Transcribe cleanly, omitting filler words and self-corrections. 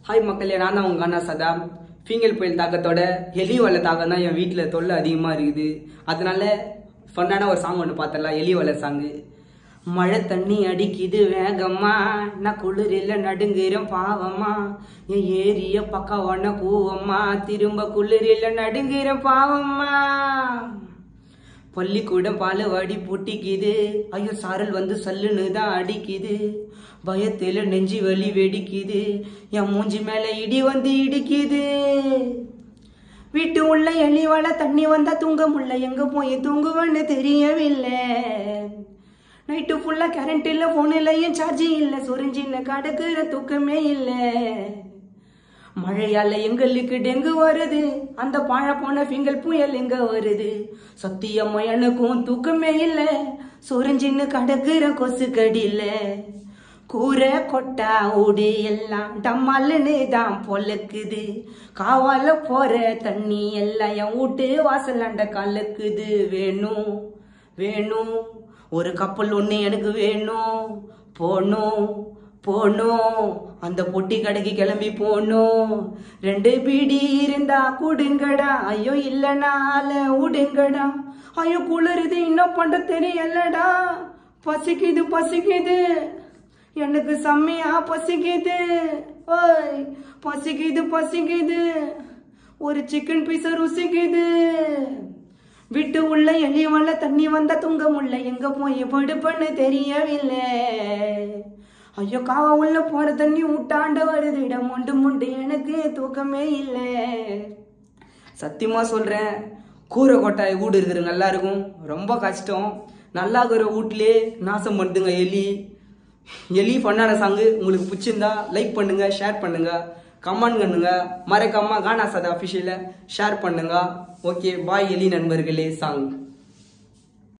Hi மக்களே, நான் தான் உங்க அண்ணா சதா. ஃபீங்கல் புயல் தாக்கத்தோட எலி வலை தாக்கம் தான் என் வீட்டில் தொல்லை அதிகமாக இருக்குது. அதனால ஃபன்னான ஒரு சாங் ஒன்று பார்த்துடலாம், எலி வலை சாங்கு. மழை தண்ணி அடிக்குது வேகம்மா, நான் குளிரில் நடுங்குறேன் பாவம்மா, என் ஏரிய பக்கவான கூவம்மா, திரும்ப குளிரில் நடுங்குறேன் பாவம்மா. பள்ளிக்கூடம் பாலவாடி பூட்டிக்குது, ஐயோ சாரல் வந்து சல்லுன்னு தான் அடிக்குது, பயத்துல நெஞ்சி வலி வெடிக்குது, என் மூஞ்சி மேல இடி வந்து இடிக்குது. வீட்டு உள்ள எலி வலை தண்ணி வந்தா தூங்க முடியல, எங்க போய் தூங்குவேன்னு தெரியவில்லை. நைட்டு ஃபுல்லா கரண்ட் இல்ல, போன்லயும் சார்ஜிங் இல்ல, சொரிஞ்சின்னு கடக்குற தூக்கமே இல்லை. மழையால எங்களுக்கு டெங்கு வருது, அந்த பாழ போன ஃபிங்கல் புயல் எங்க வருது, சத்தியம்மா எனக்கும் தூக்கமே இல்ல, சொரிஞ்சின்னு கடக்குற கொசு கடியில. கூரை கொட்டா ஊடு எல்லாம் டம்மாலுன்னு தான் பொலக்குது, காவால போற தண்ணி எல்லாம் என் வீட்டு வாசலாண்ட கலக்குது. வேணும் வேணும் ஒரு கப்பல் ஒண்ணு எனக்கு வேணும், போணும் போணும் அந்த பொட்டி கடைக்கு கிளம்பி போனோம். 2 பீடி இருந்தா கூடுங்கடா, ஐயோ இல்லனால விடுங்கடா, ஐயோ குளிருது இன்னும் பண்ண தெரியலடா, பசிக்குது பசிக்குது எனக்கு செம்மையா பசிக்குது, ஓய் பசிக்குது பசிக்குது ஒரு சிக்கன் பீஸ ருசிக்குது. விட்டு உள்ள எலி வலை தண்ணி வந்தா தூங்க முடியல, எங்க போய் படுப்பன்னு தெரியவில்லை. ஐயோ காவா உள்ள போற தண்ணி விட்டாண்ட வருது, இடம் முண்டு முண்டு எனக்கு தூக்கமே இல்லை. சத்தியமா சொல்றேன், கூரை கொட்டாய் வீடு இருக்கிறவங்க எல்லாருக்கும் ரொம்ப கஷ்டம். நல்லா இருக்கிற வீட்லயே நாசம் பண்ணுதுங்க எலி. எலி ஃபன்னான சாங்கு உங்களுக்கு பிடிச்சிருந்தா லைக் பண்ணுங்க, ஷேர் பண்ணுங்க, கமெண்ட் பண்ணுங்க, மறக்காம கானா சதா அஃபிஷியலை ஷேர் பண்ணுங்க. ஓகே பாய் எலி நண்பர்களே சாங்.